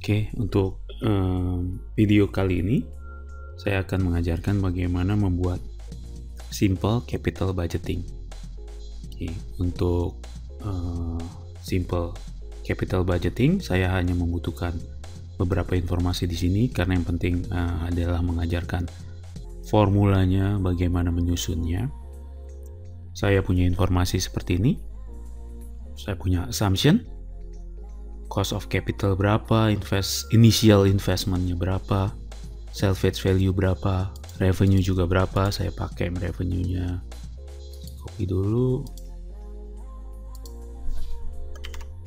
Oke, untuk video kali ini saya akan mengajarkan bagaimana membuat simple capital budgeting. Oke, untuk simple capital budgeting saya hanya membutuhkan beberapa informasi di sini karena yang penting adalah mengajarkan formulanya, bagaimana menyusunnya. Saya punya informasi seperti ini. Saya punya assumption, cost of capital berapa, initial investmentnya berapa, salvage value berapa, revenue juga berapa. Saya pakai revenue-nya, copy dulu.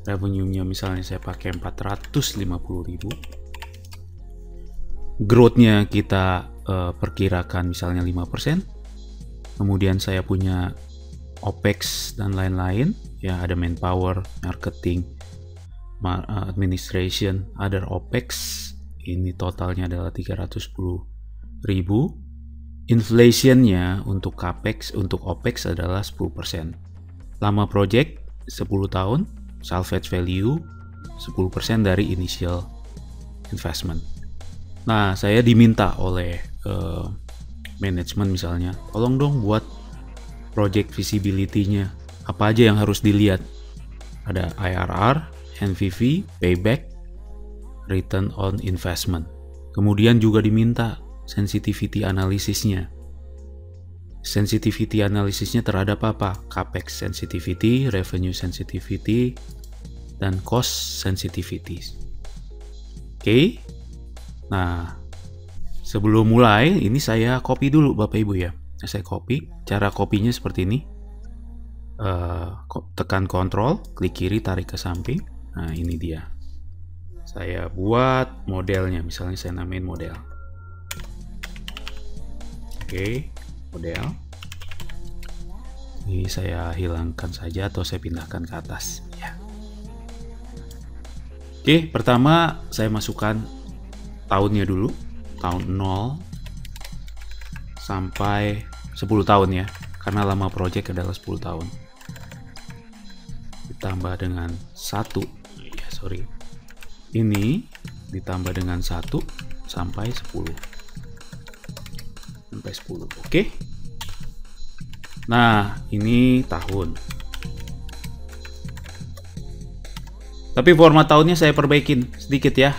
Revenue-nya misalnya saya pakai 450.000. Growth-nya kita perkirakan misalnya 5%. Kemudian saya punya OPEX dan lain-lain, ya ada manpower, marketing, administration, other OPEX. Ini totalnya adalah 310.000. Inflationnya untuk CAPEX, untuk OPEX adalah 10%. Lama project 10 tahun, salvage value 10% dari initial investment. Nah, saya diminta oleh manajemen misalnya, tolong dong buat project visibility-nya. Apa aja yang harus dilihat? Ada IRR, NPV, payback, return on investment. Kemudian juga diminta sensitivity analisisnya. Sensitivity analisisnya terhadap apa? CAPEX sensitivity, revenue sensitivity, dan cost sensitivity. Oke. Nah, sebelum mulai, ini saya copy dulu Bapak Ibu ya. Saya copy. Cara copy-nya seperti ini. Tekan Ctrl, klik kiri, tarik ke samping. Nah, ini dia. Saya buat modelnya. Misalnya saya namain model. Oke, model. Ini saya hilangkan saja atau saya pindahkan ke atas. Ya. Oke, pertama saya masukkan tahunnya dulu. Tahun 0 sampai 10 tahun ya, karena lama project adalah 10 tahun. Ditambah dengan 1, ya sorry, ini ditambah dengan 1 sampai 10. Sampai 10, oke. Nah, ini tahun. Tapi format tahunnya saya perbaikin sedikit ya.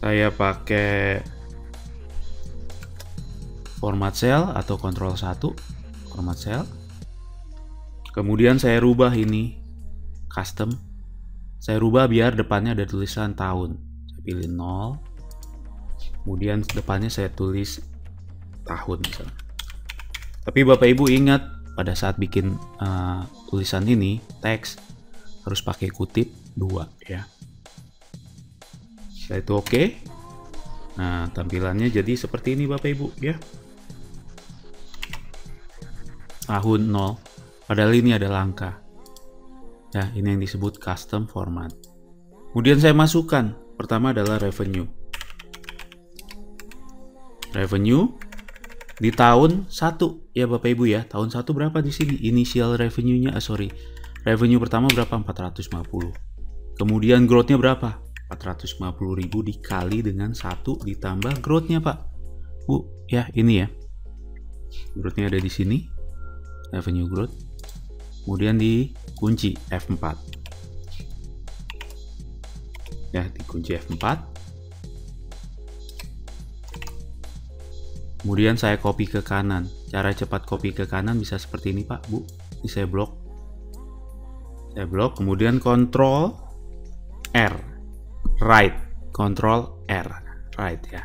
Saya pakai format cell atau Ctrl 1, format cell. Kemudian saya rubah ini custom. Saya rubah biar depannya ada tulisan tahun. Saya pilih 0. Kemudian depannya saya tulis tahun misalnya. Tapi Bapak Ibu ingat pada saat bikin tulisan ini, teks harus pakai kutip 2 ya. Setelah itu oke. Nah, tampilannya jadi seperti ini Bapak Ibu ya. Tahun 0, padahal ini ada angka ya, ini yang disebut custom format. Kemudian saya masukkan, pertama adalah revenue di tahun 1 ya Bapak Ibu ya. Tahun 1 berapa di sini? Initial revenue-nya, revenue pertama berapa? 450. Kemudian growth-nya berapa? 450.000 dikali dengan 1 ditambah growth-nya Pak Bu ya, ini ya. Growth-nya ada di sini. Revenue growth, kemudian dikunci F4 ya, dikunci F4. Kemudian saya copy ke kanan. Cara cepat copy ke kanan bisa seperti ini Pak Bu. Ini saya blok, kemudian Ctrl R right, Ctrl R right ya.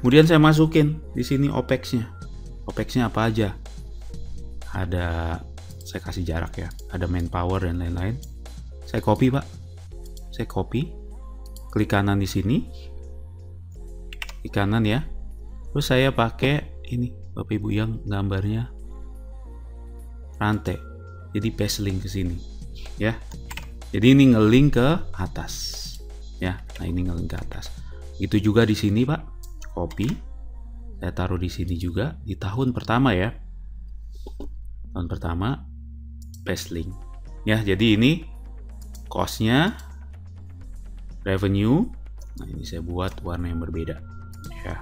Kemudian saya masukin di sini OPEX-nya apa aja. Ada, saya kasih jarak ya, ada manpower dan lain-lain. Saya copy Pak, klik kanan di sini, klik kanan ya. Terus saya pakai ini Bapak Ibu yang gambarnya rantai, jadi paste link ke sini ya. Jadi ini ngelink ke atas ya. Nah, ini ngelink ke atas. Itu juga di sini Pak, copy, saya taruh di sini juga di tahun pertama ya. Tahun pertama, paste link ya. Jadi ini cost-nya, revenue, Nah, ini saya buat warna yang berbeda ya.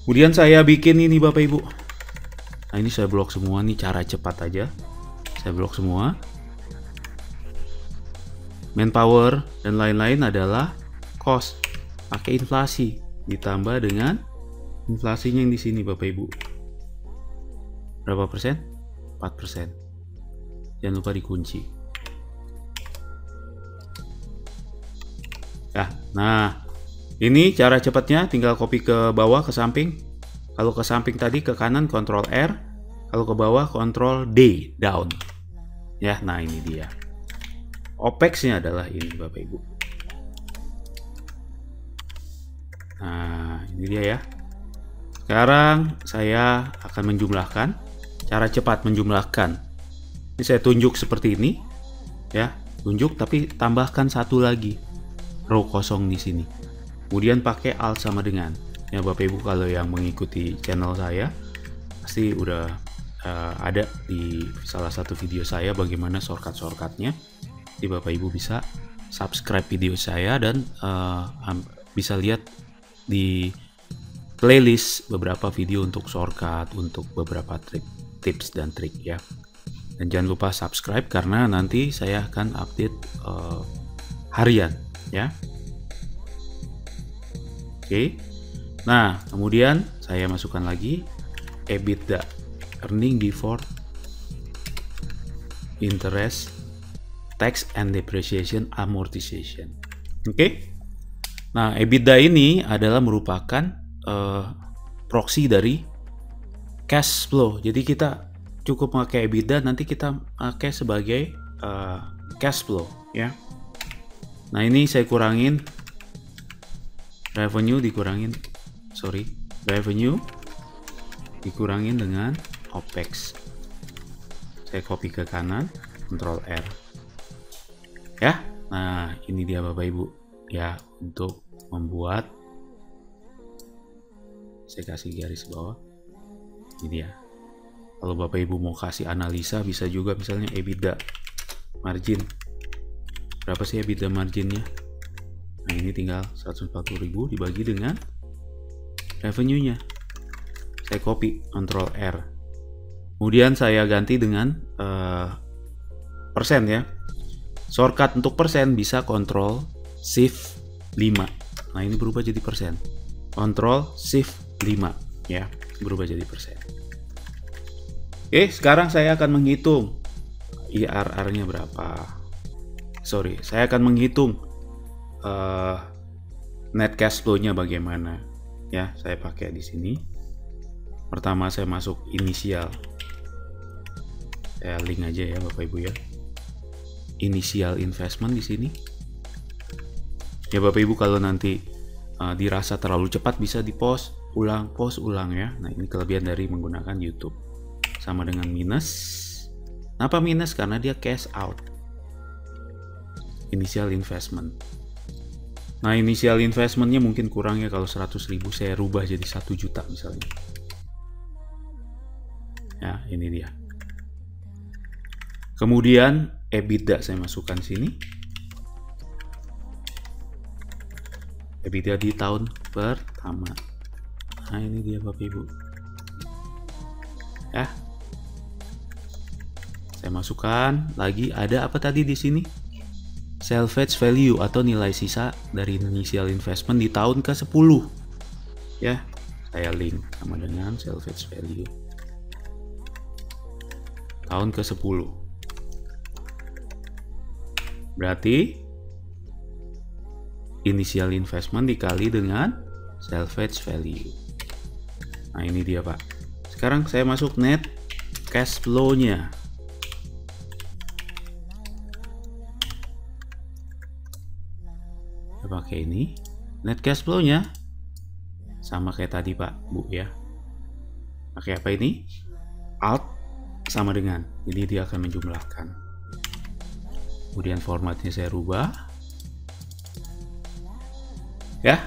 Kemudian saya bikin ini Bapak Ibu. Nah, ini saya blok semua nih, cara cepat aja. Saya blok semua. Manpower dan lain-lain adalah cost. Pakai inflasi ditambah dengan inflasinya yang di sini Bapak Ibu. Berapa persen? 4%. Jangan lupa dikunci. Ya, nah ini cara cepatnya, tinggal copy ke bawah ke samping. Kalau ke samping tadi ke kanan Ctrl R, kalau ke bawah Ctrl D, down. Ya, nah ini dia. OPEX-nya adalah ini Bapak Ibu. Nah, ini dia ya. Sekarang saya akan menjumlahkan. Cara cepat menjumlahkan. Ini saya tunjuk seperti ini. Ya, tunjuk tapi tambahkan satu lagi row kosong di sini. Kemudian pakai Alt sama dengan. Ya Bapak Ibu, kalau yang mengikuti channel saya pasti udah ada di salah satu video saya bagaimana shortcut-shortcutnya. Jadi Bapak Ibu bisa subscribe video saya dan bisa lihat di playlist beberapa video untuk shortcut, untuk beberapa tips dan trik ya. Dan jangan lupa subscribe karena nanti saya akan update harian ya. Oke. Nah, kemudian saya masukkan lagi EBITDA, earning before interest, tax and depreciation, amortization. Oke. Nah, EBITDA ini adalah merupakan proxy dari cash flow. Jadi kita cukup pakai EBITDA, nanti kita pakai sebagai cash flow ya. Nah, ini saya kurangin revenue dikurangin dengan OPEX. Saya copy ke kanan, Ctrl R. Ya. Nah, ini dia Bapak Ibu ya, untuk membuat, saya kasih garis bawah. Ini dia. Kalau Bapak Ibu mau kasih analisa bisa juga, misalnya EBITDA margin. Berapa sih EBITDA marginnya? Nah, ini tinggal 140.000 dibagi dengan revenue-nya. Saya copy, Ctrl R. Kemudian saya ganti dengan persen ya. Shortcut untuk persen bisa Ctrl Shift 5. Nah, ini berubah jadi persen. Ctrl Shift 5 ya, berubah jadi persen. Oke, sekarang saya akan menghitung IRR-nya berapa. Saya akan menghitung net cash flow-nya bagaimana. Ya, saya pakai di sini. Pertama saya masuk inisial. Saya link aja ya Bapak Ibu ya. Initial investment di sini. Ya Bapak Ibu, kalau nanti dirasa terlalu cepat bisa di-pause ulang ya. Nah, ini kelebihan dari menggunakan YouTube. Sama dengan minus. Kenapa minus? Karena dia cash out. Initial investment. Nah, initial investmentnya mungkin kurang ya, kalau 100.000 saya rubah jadi 1 juta misalnya. Ya, ini dia. Kemudian EBITDA saya masukkan sini. EBITDA di tahun pertama. Nah, ini dia Bapak Ibu. Ya. Saya masukkan lagi, ada apa tadi di sini? Salvage value atau nilai sisa dari initial investment di tahun ke-10. Ya, saya link sama dengan salvage value. Tahun ke-10. Berarti initial investment dikali dengan salvage value. Nah, ini dia Pak. Sekarang saya masuk net cash flow-nya. Saya pakai ini. Net cash flow-nya sama kayak tadi Pak, Bu ya. Pakai apa ini? Alt sama dengan. Jadi dia akan menjumlahkan. Kemudian formatnya saya rubah. Ya.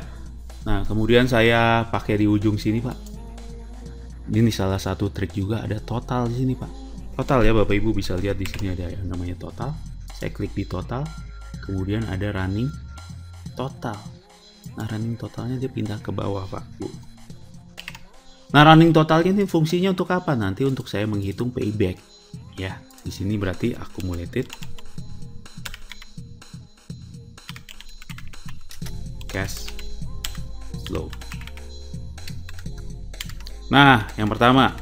Nah, kemudian saya pakai di ujung sini, Pak. Ini salah satu trik juga, ada total di sini, Pak. Total ya, Bapak Ibu bisa lihat di sini ada yang namanya total. Saya klik di total. Kemudian ada running total. Nah, running totalnya dia pindah ke bawah, Pak, Bu. Nah, running totalnya ini fungsinya untuk apa? Nanti untuk saya menghitung payback. Ya, di sini berarti accumulated cash flow. Nah, yang pertama,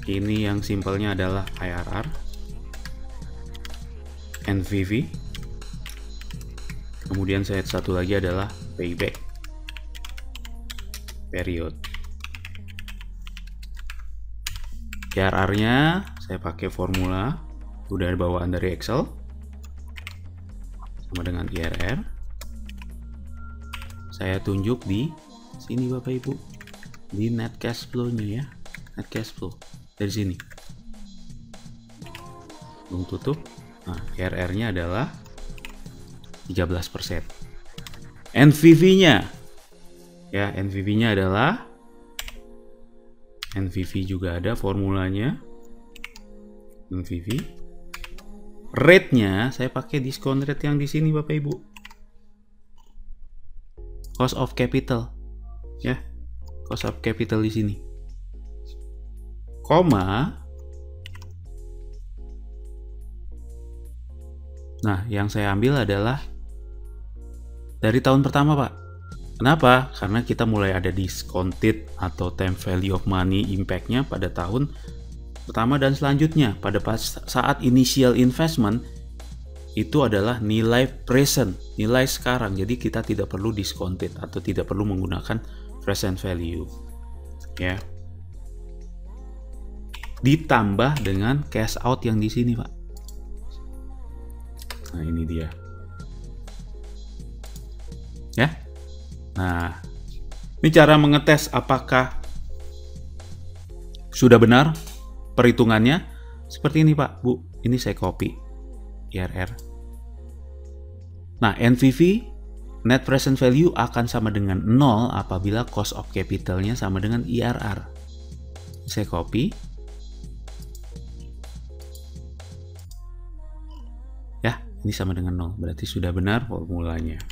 ini yang simpelnya adalah IRR, NPV. Kemudian saya satu lagi adalah payback period. IRR-nya saya pakai formula udah bawaan dari Excel sama dengan IRR. Saya tunjuk di sini Bapak Ibu, di net cash flow-nya ya, net cash flow dari sini. Belum tutup. Nah, IRR-nya adalah 13%. NPV-nya ya, NPV-nya adalah, NPV juga ada formulanya. NPV rate-nya saya pakai diskon rate yang di sini Bapak Ibu. Cost of capital ya, cost of capital di sini. Koma. Nah, yang saya ambil adalah dari tahun pertama, Pak. Kenapa? Karena kita mulai ada discounted atau time value of money impact-nya pada tahun pertama dan selanjutnya. Pada saat initial investment itu adalah nilai present, nilai sekarang. Jadi kita tidak perlu discounted atau tidak perlu menggunakan present value. Ya. Ditambah dengan cash out yang di sini, Pak. Nah, ini dia. Ya. Nah, ini cara mengetes apakah sudah benar perhitungannya. Seperti ini Pak, Bu. Ini saya copy IRR. Nah, NPV, net present value akan sama dengan 0 apabila cost of capitalnya sama dengan IRR. Saya copy. Ya, ini sama dengan 0. Berarti sudah benar formulanya.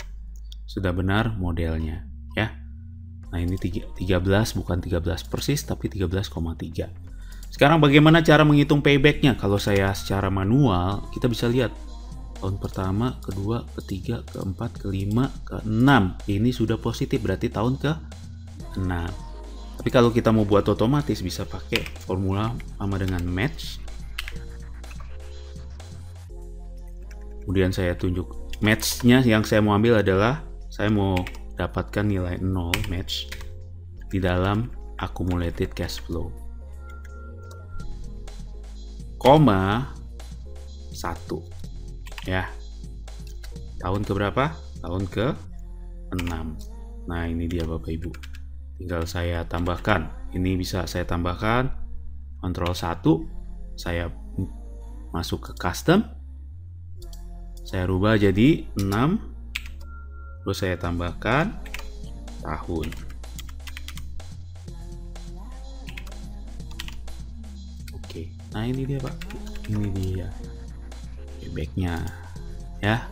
Sudah benar modelnya ya. Nah, ini 13 bukan 13 persis tapi 13,3. Sekarang bagaimana cara menghitung paybacknya? Kalau saya secara manual, kita bisa lihat tahun pertama, kedua, ketiga, keempat, kelima, keenam. Ini sudah positif, berarti tahun ke-6. Tapi kalau kita mau buat otomatis bisa pakai formula sama dengan match. Kemudian saya tunjuk match-nya, yang saya mau ambil adalah saya mau dapatkan nilai 0 match di dalam accumulated cash flow. Koma 1 ya. Tahun ke berapa? Tahun ke 6. Nah, ini dia Bapak Ibu. Tinggal saya tambahkan. Ini bisa saya tambahkan Ctrl 1. Saya masuk ke custom. Saya rubah jadi 6. Terus saya tambahkan tahun. Oke, nah ini dia Pak. Ini dia paybacknya ya.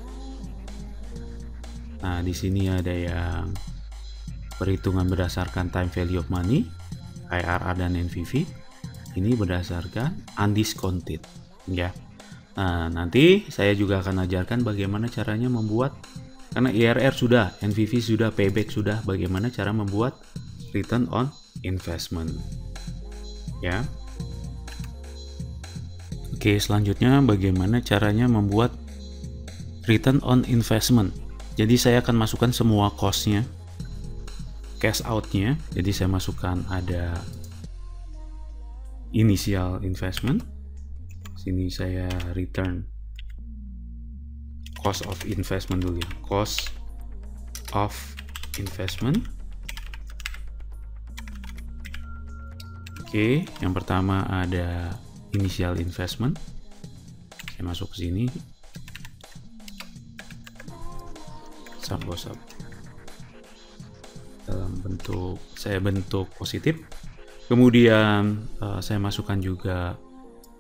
Nah, di sini ada yang perhitungan berdasarkan time value of money, IRR dan NPV. Ini berdasarkan undiscounted ya. Nah, nanti saya juga akan ajarkan bagaimana caranya membuat, karena IRR sudah, NPV sudah, payback sudah, bagaimana cara membuat return on investment. Ya. Oke, selanjutnya bagaimana caranya membuat return on investment. Jadi saya akan masukkan semua cost-nya, cash out-nya. Jadi saya masukkan ada initial investment. Sini saya return cost of investment dulu ya. Cost of investment. Oke, yang pertama ada initial investment. Saya masuk ke sini. Sum goes up. Dalam bentuk, saya bentuk positif. Kemudian saya masukkan juga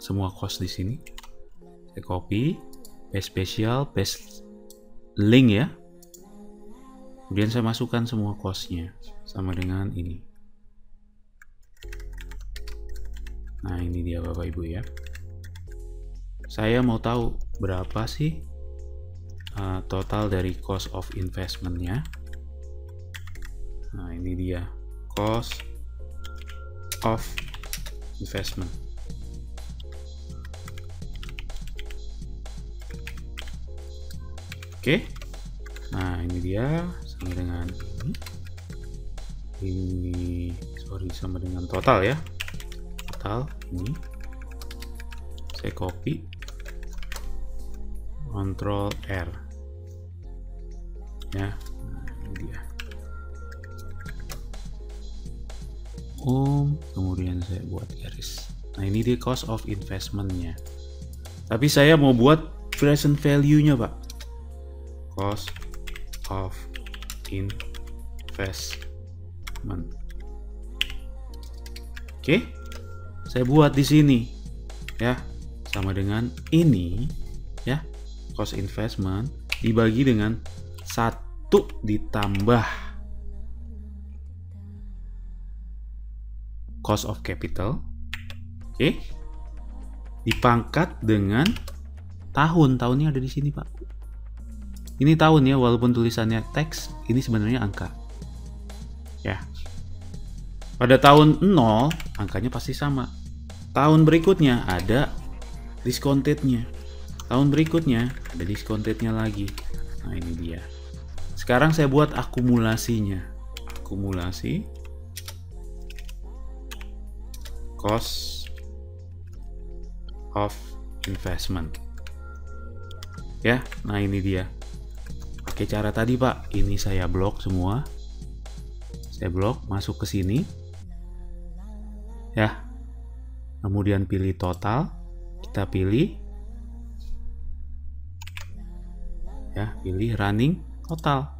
semua cost di sini. Saya copy, paste spesial, paste link ya. Kemudian saya masukkan semua cost-nya sama dengan ini. Nah, ini dia Bapak Ibu ya. Saya mau tahu berapa sih total dari cost of investment-nya. Nah, ini dia cost of investment. Oke. Nah, ini dia sama dengan ini sama dengan total ya. Total ini saya copy, Ctrl R ya. Nah, ini dia. Kemudian saya buat garis. Nah, ini dia cost of investment-nya. Tapi saya mau buat present value-nya, Pak. Cost of investment. Oke. Saya buat di sini ya, sama dengan ini ya. Cost investment dibagi dengan 1 ditambah cost of capital. Oke. Dipangkat dengan tahunnya ada di sini, Pak. Ini tahun ya, walaupun tulisannya teks, ini sebenarnya angka. Ya. Pada tahun 0, angkanya pasti sama. Tahun berikutnya ada discounted-nya. Tahun berikutnya ada discounted-nya lagi. Nah, ini dia. Sekarang saya buat akumulasinya. Akumulasi cost of investment. Ya, nah ini dia. Pakai cara tadi, Pak. Ini saya blok semua. Saya blok, masuk ke sini. Ya. Kemudian pilih total. Kita pilih. Ya, pilih running total.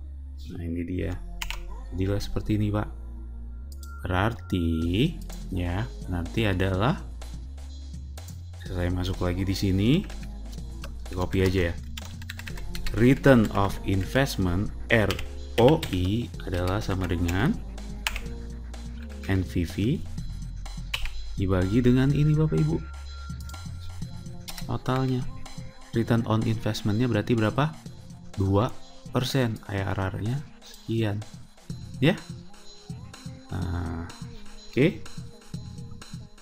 Nah, ini dia. Jadilah seperti ini, Pak. Berarti ya, nanti adalah saya masuk lagi di sini. Copy aja ya. Return of investment ROI adalah sama dengan NPV dibagi dengan ini Bapak Ibu. Totalnya. Return on investment-nya berarti berapa? 2%. IRR-nya sekian. Ya. Nah, oke.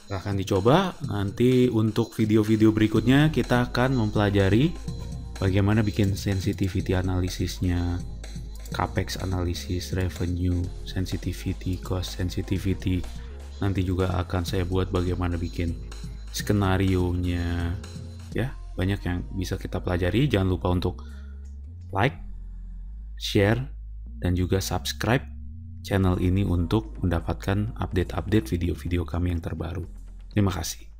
Silahkan dicoba. Nanti untuk video-video berikutnya kita akan mempelajari bagaimana bikin sensitivity analisisnya, capex analisis, revenue sensitivity, cost sensitivity. Nanti juga akan saya buat bagaimana bikin skenario-nya. Ya, banyak yang bisa kita pelajari. Jangan lupa untuk like, share, dan juga subscribe channel ini untuk mendapatkan update-update video-video kami yang terbaru. Terima kasih.